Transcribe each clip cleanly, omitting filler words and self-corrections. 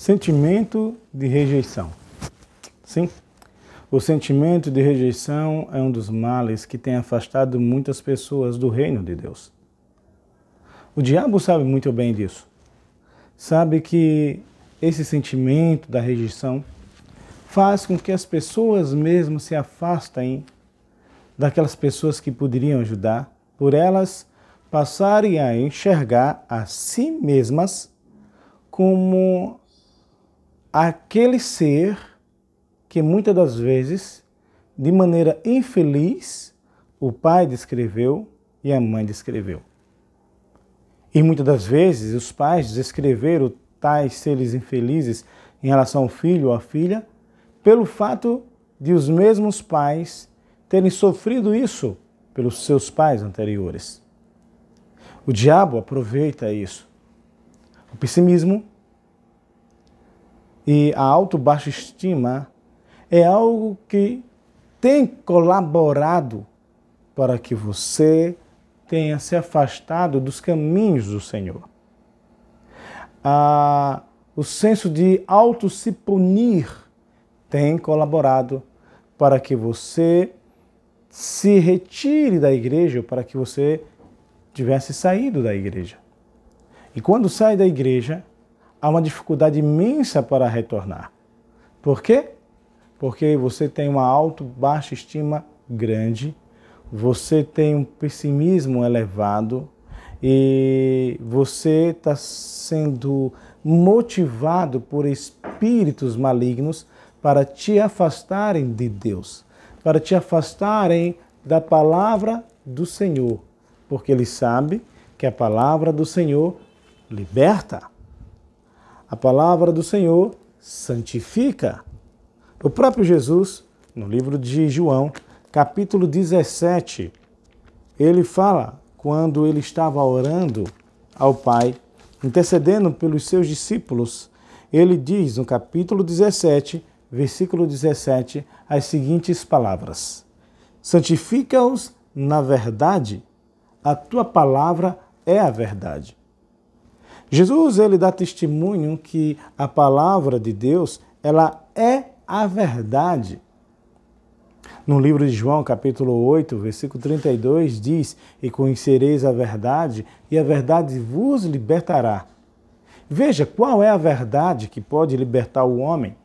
Sentimento de rejeição. Sim, o sentimento de rejeição é um dos males que tem afastado muitas pessoas do reino de Deus. O diabo sabe muito bem disso. Sabe que esse sentimento da rejeição faz com que as pessoas mesmo se afastem daquelas pessoas que poderiam ajudar, por elas passarem a enxergar a si mesmas como aquele ser que muitas das vezes, de maneira infeliz, o pai descreveu e a mãe descreveu. E muitas das vezes os pais descreveram tais seres infelizes em relação ao filho ou à filha, pelo fato de os mesmos pais terem sofrido isso pelos seus pais anteriores. O diabo aproveita isso. O pessimismo e a auto-baixa estima é algo que tem colaborado para que você tenha se afastado dos caminhos do Senhor. O senso de auto-se punir tem colaborado para que você se retire da igreja, para que você tivesse saído da igreja. E quando sai da igreja, há uma dificuldade imensa para retornar. Por quê? Porque você tem uma baixa estima grande, você tem um pessimismo elevado e você está sendo motivado por espíritos malignos para te afastarem de Deus, para te afastarem da palavra do Senhor, porque ele sabe que a palavra do Senhor liberta. A palavra do Senhor santifica. O próprio Jesus, no livro de João, capítulo 17, ele fala, quando ele estava orando ao Pai, intercedendo pelos seus discípulos, ele diz no capítulo 17, versículo 17, as seguintes palavras: santifica-os na verdade, a tua palavra é a verdade. Jesus, ele dá testemunho que a palavra de Deus, ela é a verdade. No livro de João, capítulo 8, versículo 32, diz: e conhecereis a verdade, e a verdade vos libertará. Veja, qual é a verdade que pode libertar o homem?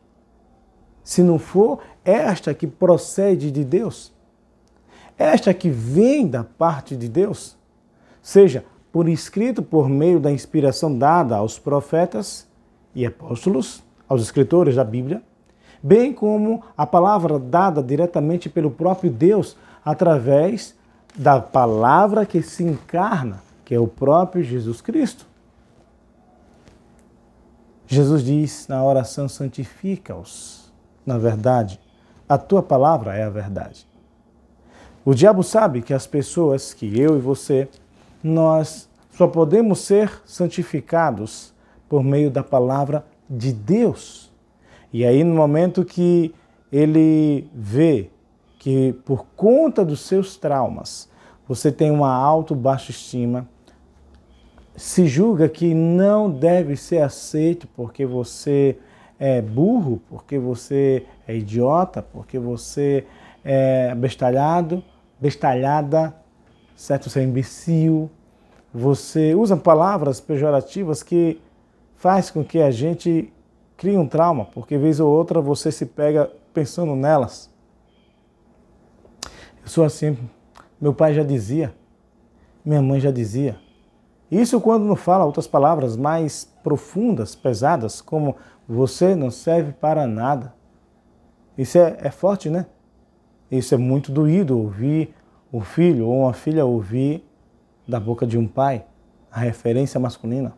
Se não for esta que procede de Deus, esta que vem da parte de Deus, seja por escrito, por meio da inspiração dada aos profetas e apóstolos, aos escritores da Bíblia, bem como a palavra dada diretamente pelo próprio Deus, através da palavra que se encarna, que é o próprio Jesus Cristo. Jesus diz na oração: santifica-os. Na verdade, a tua palavra é a verdade. O diabo sabe que as pessoas, que eu e você, nós só podemos ser santificados por meio da palavra de Deus. E aí, no momento que ele vê que por conta dos seus traumas, você tem uma baixa estima, se julga que não deve ser aceito porque você é burro, porque você é idiota, porque você é bestalhada, certo? Você é imbecil. Você usa palavras pejorativas que faz com que a gente crie um trauma, porque vez ou outra você se pega pensando nelas. Eu sou assim, meu pai já dizia, minha mãe já dizia. Isso quando não fala outras palavras mais profundas, pesadas, como você não serve para nada. Isso é forte, né? Isso é muito doído ouvir um filho ou uma filha ouvir da boca de um pai a referência masculina.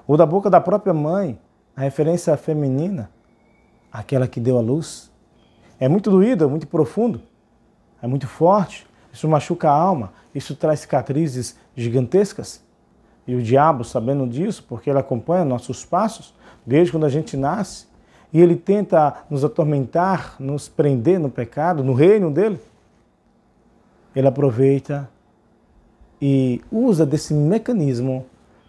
Ou da boca da própria mãe a referência feminina, aquela que deu a luz. É muito doído, é muito profundo, é muito forte. Isso machuca a alma, isso traz cicatrizes gigantescas. E o diabo, sabendo disso, porque ele acompanha nossos passos, desde quando a gente nasce, e ele tenta nos atormentar, nos prender no pecado, no reino dele, ele aproveita e usa desse mecanismo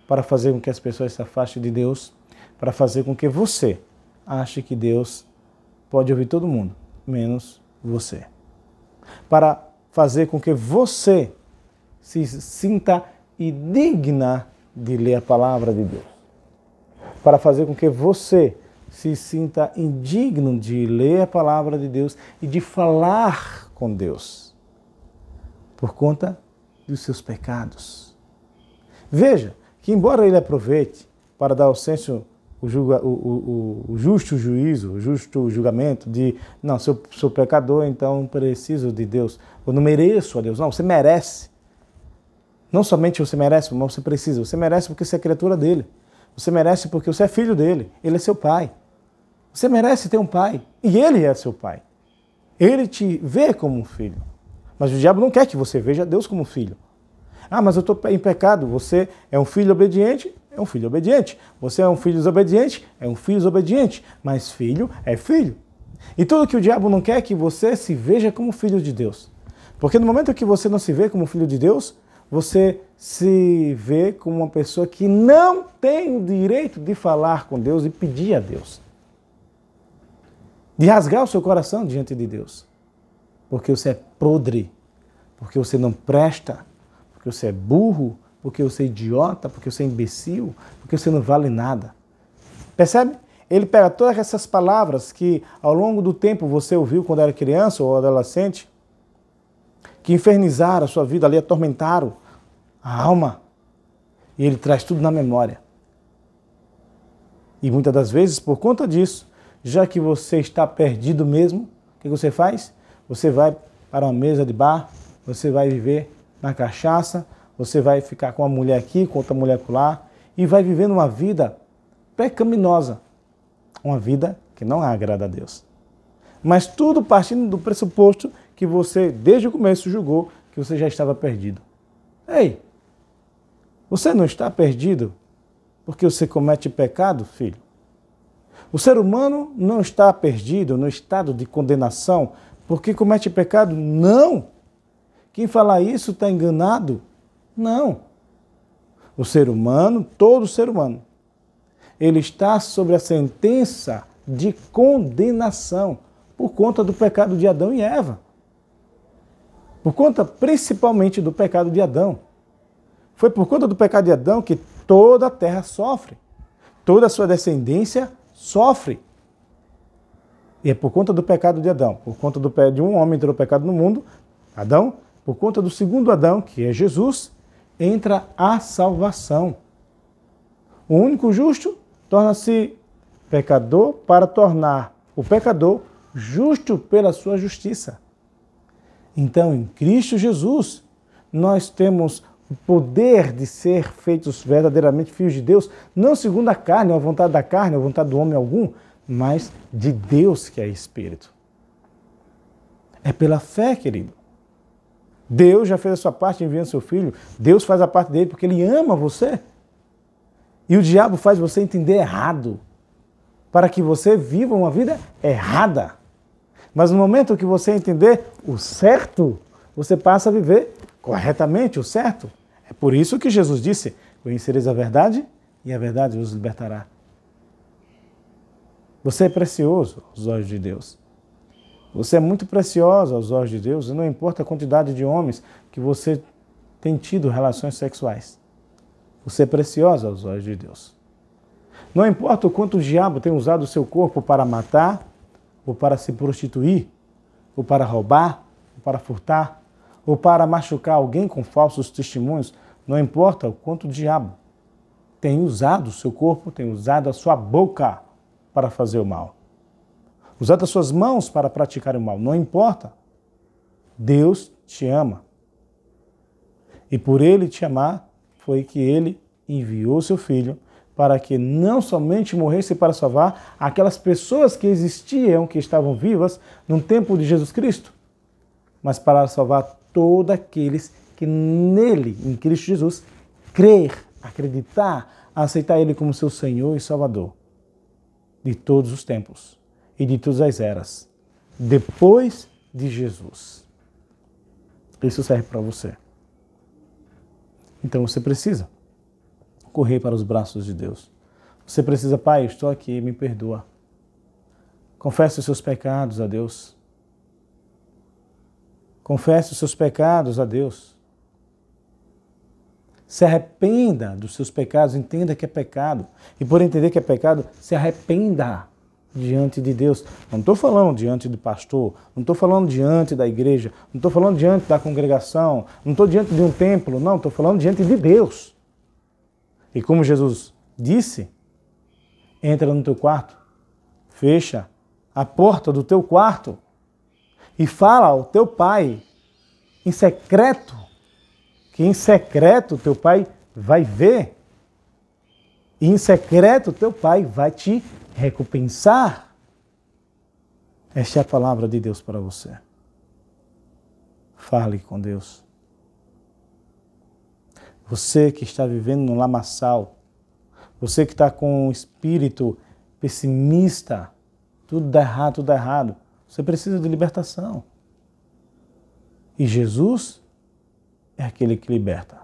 para fazer com que as pessoas se afastem de Deus, para fazer com que você ache que Deus pode ouvir todo mundo, menos você. Para fazer com que você se sinta indigna de ler a palavra de Deus. Para fazer com que você se sinta indigno de ler a palavra de Deus e de falar com Deus, por conta dos seus pecados. Veja que, embora ele aproveite para dar ao senso o justo juízo, o justo julgamento de, não, sou pecador, então não preciso de Deus, eu não mereço a Deus. Não, você merece. Não somente você merece, mas você precisa. Você merece porque você é criatura dele. Você merece porque você é filho dele. Ele é seu pai. Você merece ter um pai. E ele é seu pai. Ele te vê como um filho. Mas o diabo não quer que você veja Deus como filho. Ah, mas eu estou em pecado. Você é um filho obediente? É um filho obediente. Você é um filho desobediente? É um filho desobediente. Mas filho é filho. E tudo que o diabo não quer é que você se veja como filho de Deus. Porque no momento que você não se vê como filho de Deus, você se vê como uma pessoa que não tem o direito de falar com Deus e pedir a Deus. De rasgar o seu coração diante de Deus. Porque você é podre, porque você não presta, porque você é burro, porque você é idiota, porque você é imbecil, porque você não vale nada. Percebe? Ele pega todas essas palavras que ao longo do tempo você ouviu quando era criança ou adolescente, que infernizaram a sua vida ali, atormentaram a alma, e ele traz tudo na memória. E muitas das vezes, por conta disso, já que você está perdido mesmo, o que você faz? Você vai para uma mesa de bar, você vai viver na cachaça, você vai ficar com uma mulher aqui, com outra mulher lá, e vai vivendo uma vida pecaminosa, uma vida que não agrada a Deus. Mas tudo partindo do pressuposto que você, desde o começo, julgou que você já estava perdido. Ei, você não está perdido porque você comete pecado, filho? O ser humano não está perdido no estado de condenação porque comete pecado? Não! Quem falar isso está enganado? Não! O ser humano, todo ser humano, ele está sob a sentença de condenação por conta do pecado de Adão e Eva. Por conta principalmente do pecado de Adão. Foi por conta do pecado de Adão que toda a terra sofre. Toda a sua descendência sofre. E é por conta do pecado de Adão. Por conta de um homem entrou o pecado no mundo, Adão. Por conta do segundo Adão, que é Jesus, entra a salvação. O único justo torna-se pecador para tornar o pecador justo pela sua justiça. Então, em Cristo Jesus, nós temos o poder de ser feitos verdadeiramente filhos de Deus, não segundo a carne, ou a vontade da carne, ou a vontade do homem algum, mas de Deus que é Espírito. É pela fé, querido. Deus já fez a sua parte enviando seu Filho, Deus faz a parte dele porque Ele ama você. E o diabo faz você entender errado, para que você viva uma vida errada. Mas no momento que você entender o certo, você passa a viver corretamente o certo. É por isso que Jesus disse, conhecereis a verdade e a verdade vos libertará. Você é precioso aos olhos de Deus. Você é muito preciosa aos olhos de Deus e não importa a quantidade de homens que você tem tido relações sexuais. Você é preciosa aos olhos de Deus. Não importa o quanto o diabo tem usado o seu corpo para matar, ou para se prostituir, ou para roubar, ou para furtar, ou para machucar alguém com falsos testemunhos, não importa o quanto o diabo tem usado o seu corpo, tem usado a sua boca para fazer o mal. Usado as suas mãos para praticar o mal, não importa. Deus te ama. E por Ele te amar, foi que Ele enviou seu Filho para que não somente morresse para salvar aquelas pessoas que existiam, que estavam vivas no tempo de Jesus Cristo, mas para salvar todos aqueles que nele, em Cristo Jesus, crer, acreditar, aceitar Ele como seu Senhor e Salvador de todos os tempos e de todas as eras, depois de Jesus. Isso serve para você. Então você precisa correr para os braços de Deus. Você precisa, Pai, estou aqui, me perdoa. Confesse os seus pecados a Deus. Confesse os seus pecados a Deus. Se arrependa dos seus pecados, entenda que é pecado. E por entender que é pecado, se arrependa diante de Deus. Não estou falando diante do pastor, não estou falando diante da igreja, não estou falando diante da congregação, não estou diante de um templo, não, estou falando diante de Deus. E como Jesus disse, entra no teu quarto, fecha a porta do teu quarto e fala ao teu pai em secreto, que em secreto teu pai vai ver. E em secreto teu pai vai te recompensar. Esta é a palavra de Deus para você. Fale com Deus. Você que está vivendo no lamaçal, você que está com um espírito pessimista, tudo dá errado, você precisa de libertação. E Jesus é aquele que liberta.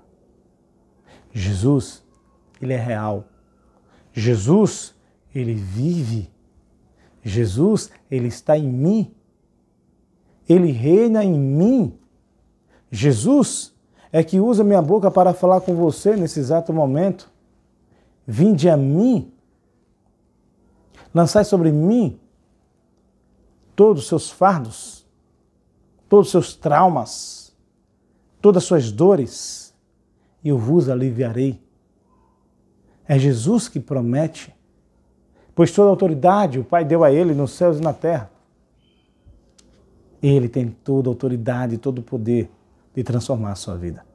Jesus, ele é real. Jesus, ele vive. Jesus, ele está em mim. Ele reina em mim. Jesus é que usa minha boca para falar com você nesse exato momento. Vinde a mim. Lançai sobre mim todos os seus fardos, todos os seus traumas, todas as suas dores, e eu vos aliviarei. É Jesus que promete, pois toda a autoridade o Pai deu a ele nos céus e na terra. Ele tem toda a autoridade e todo o poder de transformar a sua vida.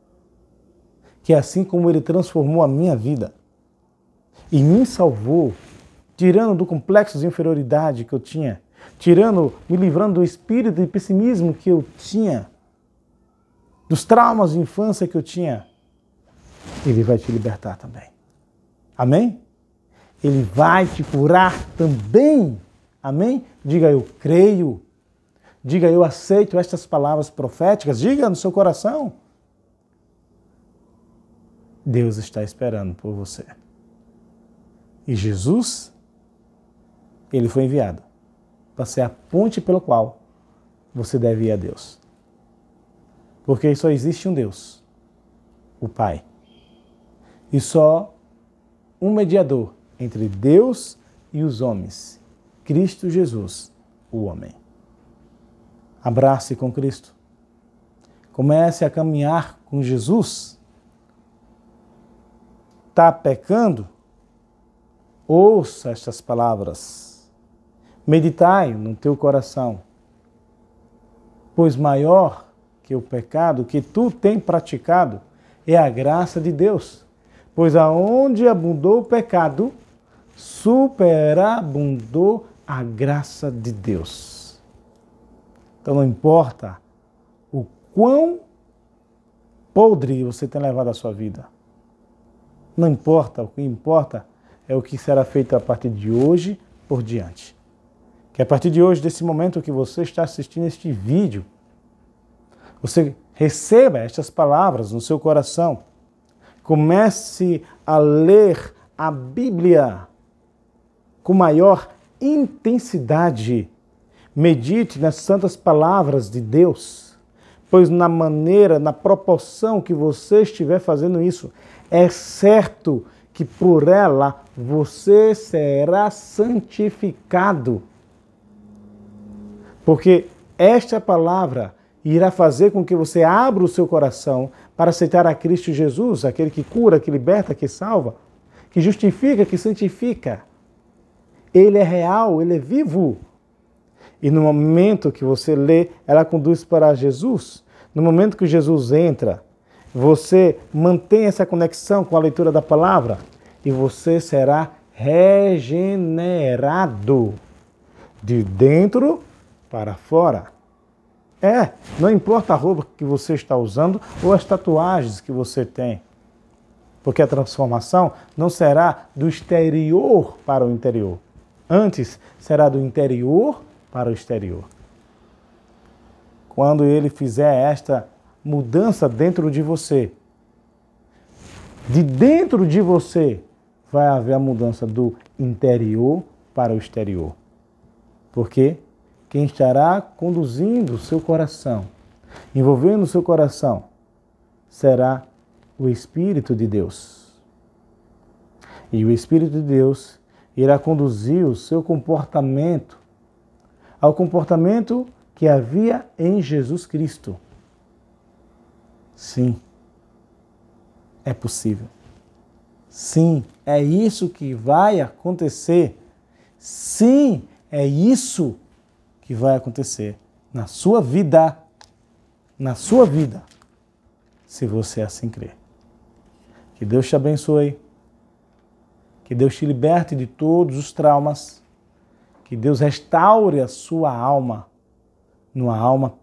Que assim como ele transformou a minha vida e me salvou, tirando do complexo de inferioridade que eu tinha, me livrando do espírito de pessimismo que eu tinha, dos traumas de infância que eu tinha, ele vai te libertar também. Amém? Ele vai te curar também. Amém? Diga eu creio. Diga eu aceito estas palavras proféticas. Diga no seu coração. Deus está esperando por você. E Jesus, ele foi enviado para ser a ponte pela qual você deve ir a Deus. Porque só existe um Deus, o Pai. E só um mediador entre Deus e os homens, Cristo Jesus, o homem. Abrace com Cristo. Comece a caminhar com Jesus. Está pecando? Ouça estas palavras. Meditai no teu coração. Pois maior que o pecado que tu tem praticado é a graça de Deus. Pois aonde abundou o pecado, superabundou a graça de Deus. Então não importa o quão podre você tem levado a sua vida. Não importa, o que importa é o que será feito a partir de hoje por diante. Que a partir de hoje, desse momento que você está assistindo este vídeo, você receba estas palavras no seu coração. Comece a ler a Bíblia com maior intensidade. Medite nas santas palavras de Deus, pois na maneira, na proporção que você estiver fazendo isso, é certo que por ela você será santificado. Porque esta palavra irá fazer com que você abra o seu coração para aceitar a Cristo Jesus, aquele que cura, que liberta, que salva, que justifica, que santifica. Ele é real, ele é vivo. E no momento que você lê, ela conduz para Jesus. No momento que Jesus entra, você mantém essa conexão com a leitura da palavra e você será regenerado de dentro para fora. Não importa a roupa que você está usando ou as tatuagens que você tem. Porque a transformação não será do exterior para o interior. Antes, será do interior para o exterior. Quando ele fizer esta mudança dentro de você, de dentro de você, vai haver a mudança do interior para o exterior. Porque quem estará conduzindo o seu coração, envolvendo o seu coração, será o Espírito de Deus. E o Espírito de Deus irá conduzir o seu comportamento ao comportamento que havia em Jesus Cristo. Sim, é possível. Sim, é isso que vai acontecer. Sim, é isso que vai acontecer na sua vida. Na sua vida, se você assim crer. Que Deus te abençoe. Que Deus te liberte de todos os traumas. Que Deus restaure a sua alma, numa alma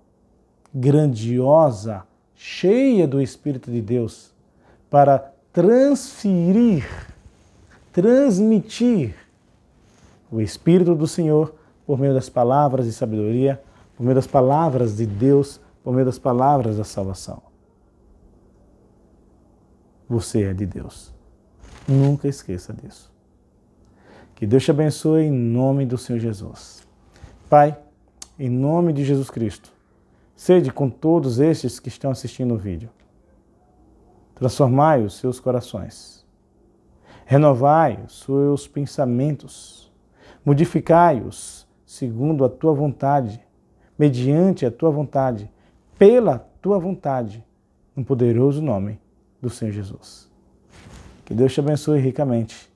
grandiosa, cheia do Espírito de Deus, para transmitir o Espírito do Senhor por meio das palavras de sabedoria, por meio das palavras de Deus, por meio das palavras da salvação. Você é de Deus. Nunca esqueça disso. Que Deus te abençoe em nome do Senhor Jesus. Pai, em nome de Jesus Cristo, sede com todos estes que estão assistindo o vídeo. Transformai os seus corações. Renovai os seus pensamentos. Modificai-os segundo a tua vontade, mediante a tua vontade, pela tua vontade, no poderoso nome do Senhor Jesus. Que Deus te abençoe ricamente.